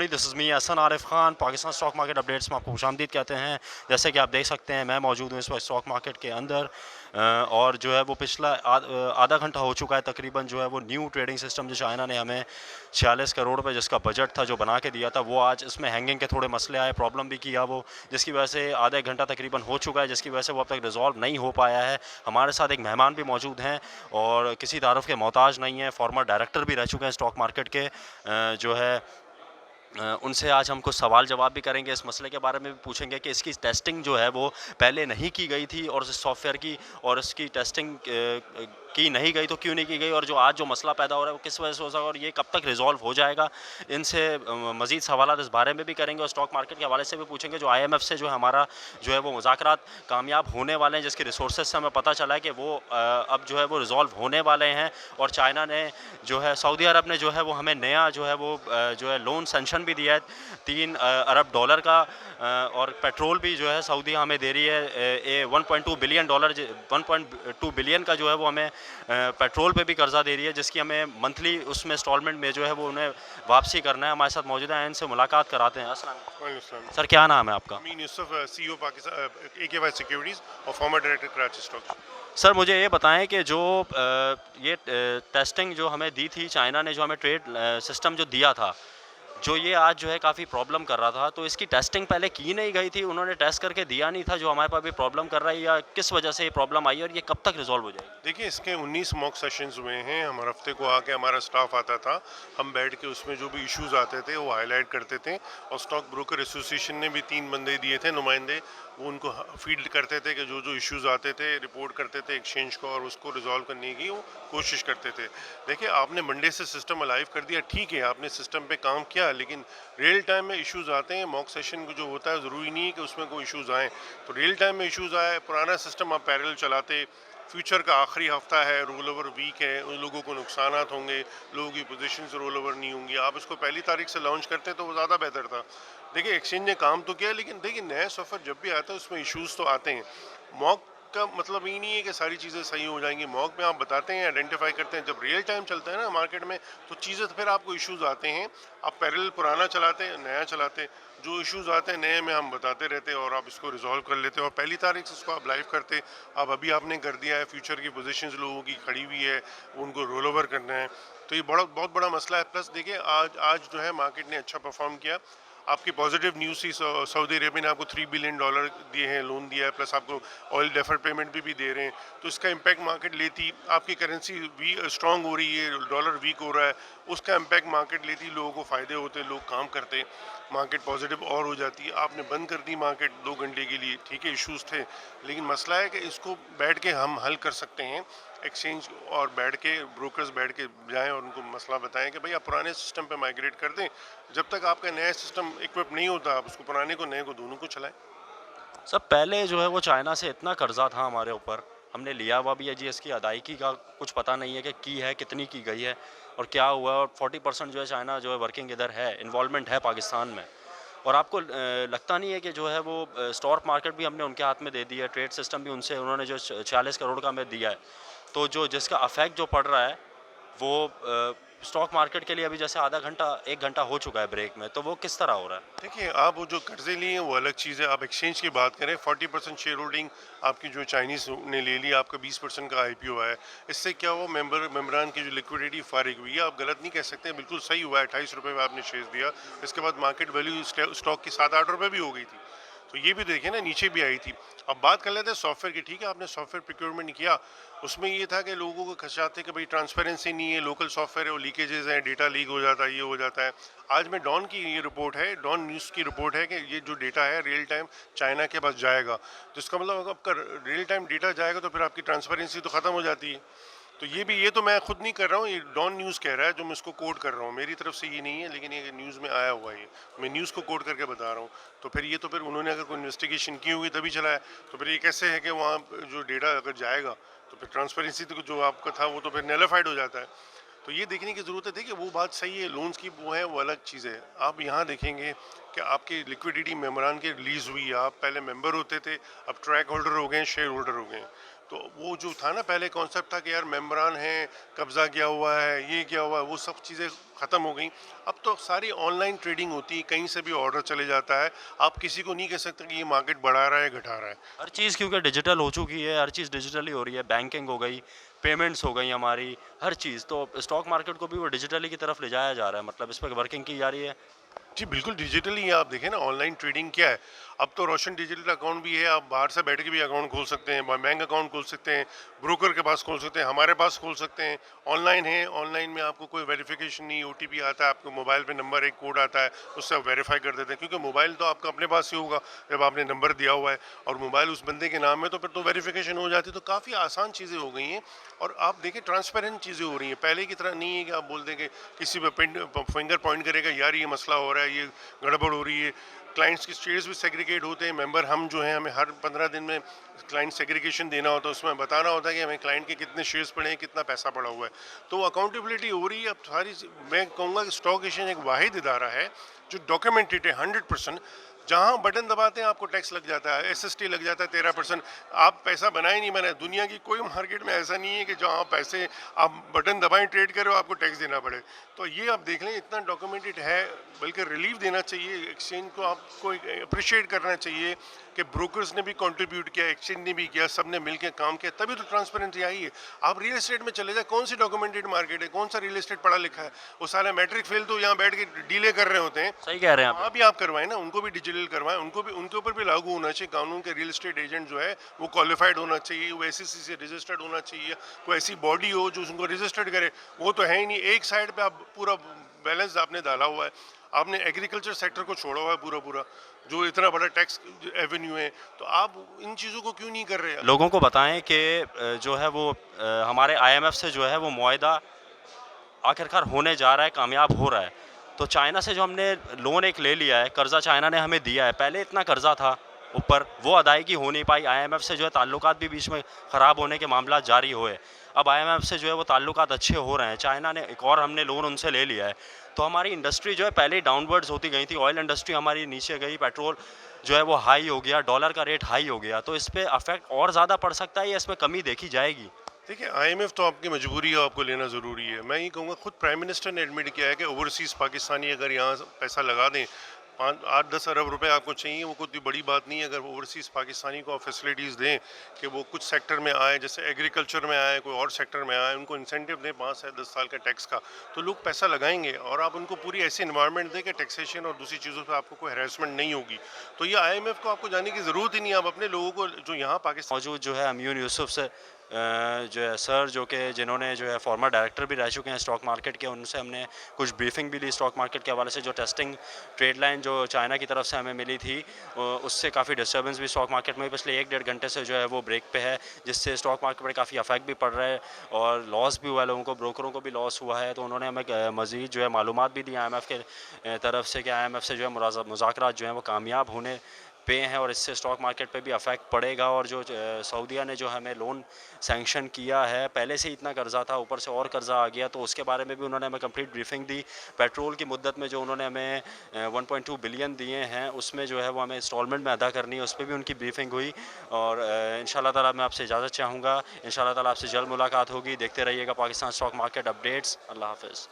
everybody, this is me Ahsan Arif Khan, Pakistan stock market updates में आपको खुशामदीद कहते हैं। जैसे कि आप देख सकते हैं मैं मौजूद हूँ इस वक्त स्टॉक मार्केट के अंदर और जो है वो पिछला आधा घंटा हो चुका है तकरीबन। जो है वो न्यू ट्रेडिंग सिस्टम जो चाइना ने हमें 46 करोड़ रुपए जिसका बजट था जो बना के दिया था, वो आज इसमें हैंगिंग के थोड़े मसले आए, प्रॉब्लम भी किया वो, जिसकी वजह से आधा एक घंटा तकरीबन हो चुका है, जिसकी वजह से वो अब तक रिजॉल्व नहीं हो पाया है। हमारे साथ एक मेहमान भी मौजूद हैं और किसी तारुफ के मोहताज नहीं है, फॉर्मर डायरेक्टर भी रह चुके हैं स्टॉक मार्केट के। जो है उनसे आज हम कुछ सवाल जवाब भी करेंगे, इस मसले के बारे में भी पूछेंगे कि इसकी टेस्टिंग जो है वो पहले नहीं की गई थी और इस सॉफ्टवेयर की, और इसकी टेस्टिंग की नहीं गई तो क्यों नहीं की गई, और जो आज जो मसला पैदा हो रहा है वो किस वजह से हो सकता है और ये कब तक रिजॉल्व हो जाएगा। इनसे मज़ीद सवाल इस बारे में भी करेंगे और स्टॉक मार्केट के हवाले से भी पूछेंगे। जो IMF से जो है हमारा जो है वो मुज़ाकरात कामयाब होने वाले हैं, जिसके रिसोर्सेज से हमें पता चला है कि वो अब जो है वो रिजॉल्व होने वाले हैं। और चाइना ने जो है, सऊदी अरब ने जो है वो हमें नया जो है वो जो है लोन सेंशन भी दिया है $3 अरब का, और पेट्रोल भी जो है सऊदी हमें दे रही है $1.2 बिलियन, 1.2 बिलियन का जो है वो हमें पेट्रोल पे भी कर्जा दे रही है, जिसकी हमें मंथली उसमें इंस्टॉलमेंट में जो है वो उन्हें वापसी करना है। हमारे साथ मौजूद हैं, इनसे मुलाकात कराते हैं। अस्सलाम वालेकुम। सर क्या नाम है आपका? Amin Yusuf, CEO Pakistan AKY securities और former director Karachi stock. Sir मुझे ये बताएं कि जो ये टेस्टिंग जो हमें दी थी चाइना ने, जो हमें ट्रेड सिस्टम जो दिया था, जो ये आज जो है काफ़ी प्रॉब्लम कर रहा था, तो इसकी टेस्टिंग पहले की नहीं गई थी, उन्होंने टेस्ट करके दिया नहीं था जो हमारे पास भी प्रॉब्लम कर रहा है, या किस वजह से ये प्रॉब्लम आई और ये कब तक रिजॉल्व हो जाएगी? देखिए, इसके 19 मॉक सेशंस हुए हैं। हम हर हफ्ते को आके हमारा स्टाफ आता था, हम बैठ के उसमें जो भी इश्यूज आते थे वो हाईलाइट करते थे, और स्टॉक ब्रोकर एसोसिएशन ने भी 3 बंदे दिए थे नुमाइंदे, वो उनको फील्ड करते थे कि जो जो इश्यूज आते थे रिपोर्ट करते थे एक्सचेंज को, और उसको रिजॉल्व करने की वो कोशिश करते थे। देखिए, आपने मंडे से सिस्टम अलाइव कर दिया, ठीक है, आपने सिस्टम पे काम किया, लेकिन रियल टाइम में इश्यूज आते हैं। मॉक सेशन जो होता है ज़रूरी नहीं है कि उसमें कोई इश्यूज आएँ, तो रियल टाइम में इश्यूज आए, पुराना सिस्टम आप पैरेलल चलाते, फ्यूचर का आखिरी हफ्ता है, रोल ओवर वीक है, उन लोगों को नुकसानात होंगे, लोगों की पोजीशंस रोल ओवर नहीं होंगी, आप इसको पहली तारीख से लॉन्च करते तो वो ज़्यादा बेहतर था। देखिए, एक्सचेंज ने काम तो किया, लेकिन देखिए नया सॉफ्टवेयर जब भी आता है उसमें इश्यूज तो आते हैं। मॉक का मतलब ये नहीं है कि सारी चीज़ें सही हो जाएंगी। मॉक में आप बताते हैं, आइडेंटिफाई करते हैं, जब रियल टाइम चलता है ना मार्केट में, तो चीज़ें तो फिर आपको इश्यूज आते हैं। आप पैरेलल पुराना चलाते हैं, नया चलाते हैं, जो इश्यूज आते हैं नए में हम बताते रहते हैं और आप इसको रिजॉल्व कर लेते हैं, और पहली तारीख से इसको आप लाइव करते। अब अभी आपने कर दिया है, फ्यूचर की पोजीशंस लोगों की खड़ी हुई है, उनको रोल ओवर करना है, तो ये बहुत बड़ा मसला है। प्लस देखिए, आज आज जो है मार्केट ने अच्छा परफॉर्म किया। आपकी पॉजिटिव न्यूज़ थी, सऊदी अरेबिया ने आपको $3 बिलियन दिए हैं, लोन दिया है, प्लस आपको ऑयल डेफर पेमेंट भी दे रहे हैं, तो इसका इम्पैक्ट मार्केट लेती। आपकी करेंसी स्ट्रांग हो रही है, डॉलर वीक हो रहा है, उसका इम्पैक्ट मार्केट लेती, लोगों को फ़ायदे होते, लोग काम करते, मार्केट पॉजिटिव और हो जाती है। आपने बंद कर दी मार्केट 2 घंटे के लिए, ठीक है, इश्यूज थे, लेकिन मसला है कि इसको बैठ के हम हल कर सकते हैं। एक्सचेंज और बैठ के ब्रोकर्स बैठ के जाएं और उनको मसला बताएं कि भाई आप पुराने सिस्टम पे माइग्रेट कर दें, जब तक आपका नया सिस्टम इक्विप नहीं होता आप उसको पुराने को नए को दोनों को चलाएं। सब पहले जो है वो चाइना से इतना कर्जा था हमारे ऊपर, हमने लिया हुआ भी है जी, इसकी अदायगी का कुछ पता नहीं है कि की है, कितनी की गई है और क्या हुआ है। और 40% जो है चाइना जो है वर्किंग इधर है, इन्वॉल्वमेंट है पाकिस्तान में। और आपको लगता नहीं है कि जो है वो स्टॉक मार्केट भी हमने उनके हाथ में दे दिया है, ट्रेड सिस्टम भी उनसे, उन्होंने जो 40 करोड़ का हमें दिया है, तो जो जिसका अफेक्ट जो पड़ रहा है वो स्टॉक मार्केट के लिए अभी जैसे आधा घंटा 1 घंटा हो चुका है ब्रेक में, तो वो किस तरह हो रहा है? देखिए, आप वो जो कर्जे लिए हैं वो अलग चीज़ है। आप एक्सचेंज की बात करें, 40% शेयर होल्डिंग आपकी जो चाइनीज़ ने ले ली, आपका 20% का IPO है। इससे क्या हुआ, मेम्बरान की जो लिक्विडिटी फारिग हुई है। आप गलत नहीं कह सकते, बिल्कुल सही हुआ है। 28 रुपये में आपने शेयर दिया, इसके बाद मार्केट वैल्यू स्टॉक की 7-8 रुपये भी हो गई थी, तो ये भी देखिए ना, नीचे भी आई थी। अब बात कर लेते हैं सॉफ्टवेयर की। ठीक है, आपने सॉफ्टवेयर प्रोक्योरमेंट किया, उसमें ये था कि लोगों को खदशात थे कि भाई ट्रांसपेरेंसी नहीं है, लोकल सॉफ्टवेयर है, वो लीकेजेस हैं, डेटा लीक हो जाता है, ये हो जाता है। आज में डॉन की ये रिपोर्ट है, डॉन न्यूज़ की रिपोर्ट है कि ये जो डेटा है रियल टाइम चाइना के पास जाएगा, तो इसका मतलब अगर आपका रियल टाइम डेटा जाएगा तो फिर आपकी ट्रांसपेरेंसी तो ख़त्म हो जाती है। तो ये तो मैं खुद नहीं कर रहा हूँ, ये डॉन न्यूज़ कह रहा है, जो मैं इसको कोड कर रहा हूँ, मेरी तरफ से ये नहीं है, लेकिन ये न्यूज़ में आया हुआ है, ये मैं न्यूज़ को कोड करके बता रहा हूँ। तो फिर ये तो फिर उन्होंने अगर कोई इन्वेस्टिगेशन की होगी तभी चला है, तो फिर ये कैसे है कि वहाँ जो डेटा अगर जाएगा तो फिर ट्रांसपेरेंसी तो जो आपका था वो तो फिर नैलिफाइड हो जाता है। तो ये देखने की ज़रूरत है। देखिए, वो बात सही है, लोन्स की वो है, वो अलग चीज़ है। आप यहाँ देखेंगे कि आपकी लिक्विडिटी मेमोरान की रिलीज़ हुई, आप पहले मेंबर होते थे, अब ट्रैक होल्डर हो गए, शेयर होल्डर हो गए। तो वो जो था ना पहले कॉन्सेप्ट था कि यार मेम्बरान है, कब्जा किया हुआ है, ये किया हुआ है, वो सब चीज़ें ख़त्म हो गई। अब तो सारी ऑनलाइन ट्रेडिंग होती है, कहीं से भी ऑर्डर चले जाता है। आप किसी को नहीं कह सकते कि ये मार्केट बढ़ा रहा है घटा रहा है। हर चीज़ क्योंकि डिजिटल हो चुकी है, हर चीज़ डिजिटली हो रही है, बैंकिंग हो गई, पेमेंट्स हो गई हमारी, हर चीज़। तो स्टॉक मार्केट को भी वो डिजिटली की तरफ ले जाया जा रहा है, मतलब इस पे वर्किंग की जा रही है। जी बिल्कुल डिजिटली ही आप देखें ना ऑनलाइन ट्रेडिंग क्या है। अब तो रोशन डिजिटल अकाउंट भी है, आप बाहर से बैठ के भी अकाउंट खोल सकते हैं, बैंक अकाउंट खोल सकते हैं, ब्रोकर के पास खोल सकते हैं, हमारे पास खोल सकते हैं। ऑनलाइन है, ऑनलाइन में आपको कोई वेरिफिकेशन नहीं, ओटीपी आता है आपको मोबाइल पे, नंबर एक कोड आता है, उससे आप वेरीफाई कर देते हैं, क्योंकि मोबाइल तो आपका अपने पास ही होगा जब आपने नंबर दिया हुआ है और मोबाइल उस बंदे के नाम है, तो फिर तो वेरिफिकेशन हो जाती है। तो काफ़ी आसान चीज़ें हो गई हैं और आप देखें ट्रांसपेरेंट चीज़ें हो रही हैं। पहले की तरह नहीं है कि आप बोल देंगे किसी पे फिंगर पॉइंट करेगा यार ये मसला हो रहा है, ये गड़बड़ हो रही है। क्लाइंट्स के शेयर्स भी सेग्रीगेट होते हैं, मेंबर हम जो हैं हमें हर 15 दिन में क्लाइंट सेग्रीगेशन देना होता है, उसमें बताना होता है कि हमें क्लाइंट के कितने शेयर्स पड़े हैं, कितना पैसा पड़ा हुआ है। तो अकाउंटेबिलिटी हो रही है अब सारी। मैं कहूँगा कि स्टॉक एक्सचेंज एक वाहिद इदारा है जो डॉक्यूमेंटेड है 100%। जहाँ बटन दबाते हैं आपको टैक्स लग जाता है, एसएसटी लग जाता है 13%। आप पैसा बनाए नहीं बनाए, दुनिया की कोई मार्केट में ऐसा नहीं है कि जहाँ पैसे आप बटन दबाएं ट्रेड करो आपको टैक्स देना पड़े। तो ये आप देख लें इतना डॉक्यूमेंटेड है, बल्कि रिलीफ देना चाहिए एक्सचेंज को, आपको अप्रिशिएट करना चाहिए कि ब्रोकर्स ने भी कंट्रीब्यूट किया, एक्सचेंज ने भी किया, सब ने मिलकर काम किया, तभी तो ट्रांसपेरेंसी आई है। आप रियल एस्टेट में चले जाए, कौन सी डॉक्यूमेंटेड मार्केट है, कौन सा रियल एस्टेट पढ़ा लिखा है? वो सारे मैट्रिक फेल तो यहाँ बैठ के डीले कर रहे होते हैं। सही कह रहे हैं आप। वहाँ भी आप करवाएं ना, उनको भी डिजिटल करवाएं, उनको भी उनके ऊपर भी लागू होना चाहिए कानून के। रियल एस्टेट एजेंट जो है वो क्वालिफाइड होना चाहिए, वो एसईसी से रजिस्टर्ड होना चाहिए, कोई ऐसी बॉडी हो जो उनको रजिस्टर्ड करे। वो तो है ही नहीं, एक साइड पे आप पूरा बैलेंस आपने डाला हुआ है, आपने एग्रीकल्चर सेक्टर को छोड़ा हुआ है पूरा पूरा, जो इतना बड़ा टैक्स एवेन्यू है। तो आप इन चीज़ों को क्यों नहीं कर रहे? लोगों को बताएं कि जो है वो हमारे आईएमएफ से जो है वो मुआहदा आखिरकार होने जा रहा है, कामयाब हो रहा है। तो चाइना से जो हमने लोन एक ले लिया है, कर्ज़ा चाइना ने हमें दिया है, पहले इतना कर्ज़ा था ऊपर, वो अदायगी हो नहीं पाई। आईएमएफ से जो है ताल्लुकात भी बीच में ख़राब होने के मामला जारी हुए। अब आईएमएफ से जो है वो ताल्लुकात अच्छे हो रहे हैं। चाइना ने एक और हमने लोन उनसे ले लिया है। तो हमारी इंडस्ट्री जो है पहले ही डाउनवर्ड्स होती गई थी, ऑयल इंडस्ट्री हमारी नीचे गई, पेट्रोल जो है वो हाई हो गया, डॉलर का रेट हाई हो गया। तो इस पे अफेक्ट और ज़्यादा पड़ सकता है या इसमें कमी देखी जाएगी? देखिए आईएमएफ तो आपकी मजबूरी है, आपको लेना ज़रूरी है। मैं ये कहूँगा खुद प्राइम मिनिस्टर ने एडमिट किया है कि ओवरसीज़ पाकिस्तानी अगर यहाँ पैसा लगा दें, 5-8-10 अरब रुपए आपको चाहिए, वो कोई बड़ी बात नहीं है। अगर ओवरसीज़ पाकिस्तानी को आप फैसिलिटीज़ दें कि वो कुछ सेक्टर में आए, जैसे एग्रीकल्चर में आए, कोई और सेक्टर में आए, उनको इंसेंटिव दें 5 से 10 साल का टैक्स का, तो लोग पैसा लगाएंगे। और आप उनको पूरी ऐसी इन्वायरमेंट दें कि टैक्सेशन और दूसरी चीज़ों पर आपको कोई हरासमेंट नहीं होगी। तो ये आईएमएफ को आपको जाने की ज़रूरत ही नहीं है। आप अपने लोगों को जो यहाँ पाकिस्तान मौजूद जो है अम्यून यूसुफ से जो है सर, जो कि जिन्होंने जो है फॉर्मर डायरेक्टर भी रह चुके हैं स्टॉक मार्केट के, उनसे हमने कुछ ब्रीफिंग भी ली स्टॉक मार्केट के हवाले से। जो टेस्टिंग ट्रेड लाइन जो चाइना की तरफ से हमें मिली थी, उससे काफ़ी डिस्टर्बेंस भी स्टॉक मार्केट में पिछले 1-1.5 घंटे से जो है वो ब्रेक पे है, जिससे स्टॉक मार्केट पर काफ़ी अफेक्ट भी पड़ रहा है और लॉस भी हुआ है लोगों को, ब्रोकरों को भी लॉस हुआ है। तो उन्होंने हमें मज़ीद जो है मालूमात भी दी IMF के तरफ से कि IMF से जो है मुज़ाकरात जो हैं वो कामयाब होने पे हैं और इससे स्टॉक मार्केट पे भी अफेक्ट पड़ेगा। और जो सऊदीया ने जो हमें लोन सैंक्शन किया है, पहले से ही इतना कर्ज़ा था, ऊपर से और कर्ज़ा आ गया, तो उसके बारे में भी उन्होंने हमें कंप्लीट ब्रीफिंग दी। पेट्रोल की मुद्दत में जो उन्होंने हमें 1.2 बिलियन दिए हैं, उसमें जो है वो हमें इंस्टॉलमेंट में अदा करनी है, उस पर भी उनकी ब्रीफिंग हुई। और इंशाल्लाह ताला मैं आपसे इजाज़त चाहूँगा, इंशाल्लाह ताला आपसे जल्द मुलाकात होगी। देखते रहिएगा पाकिस्तान स्टॉक मार्केट अपडेट्स। अल्लाह हाफ़िज़।